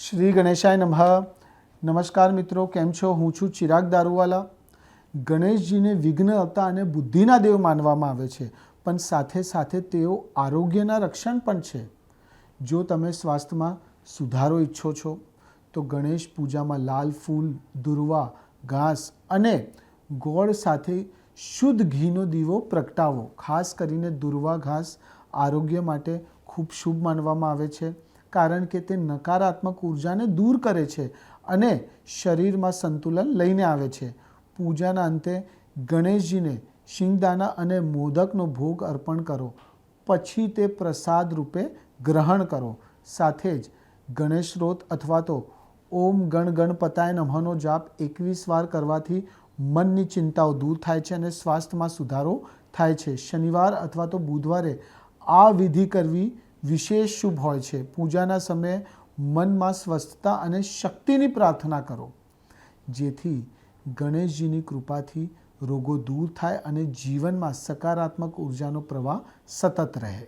શ્રી ગણેશાય નમઃ. નમસ્કાર મિત્રો, કેમ છો? હું છું ચિરાગ દારૂવાલા. ગણેશજીને વિઘ્નહર્તા અને બુદ્ધિના દેવ માનવામાં આવે છે, પણ સાથે સાથે તેઓ આરોગ્યના રક્ષણ પણ છે. જો તમે સ્વાસ્થ્યમાં સુધારો ઈચ્છો છો તો ગણેશ પૂજામાં લાલ ફૂલ, દુર્વા, ઘાસ અને ગોળ સાથે શુદ્ધ ઘીનો દીવો પ્રગટાવો. ખાસ કરીને દુર્વા ઘાસ આરોગ્ય માટે ખૂબ શુભ માનવામાં આવે છે, કારણ કે તે નકારાત્મક ઉર્જાને દૂર કરે છે અને શરીરમાં સંતુલન લઈને આવે છે. પૂજાના અંતે ગણેશજીને શિંગદાણા અને મોદકનો ભોગ અર્પણ કરો, પછી તે પ્રસાદ રૂપે ગ્રહણ કરો. સાથે જ ગણેશ સ્ત્રોત અથવા તો ઓમ ગણ ગણપતાય નમઃનો જાપ 21 વાર કરવાથી મનની ચિંતાઓ દૂર થાય છે અને સ્વાસ્થ્યમાં સુધારો થાય છે. શનિવાર અથવા તો બુધવારે આ વિધિ કરવી વિશેષ શુભ હોય છે. પૂજાના સમયે મનમાં સ્વસ્થતા અને શક્તિની પ્રાર્થના કરો, જેથી ગણેશજીની કૃપાથી રોગો દૂર થાય અને જીવનમાં સકારાત્મક ઉર્જાનો પ્રવાહ સતત રહે.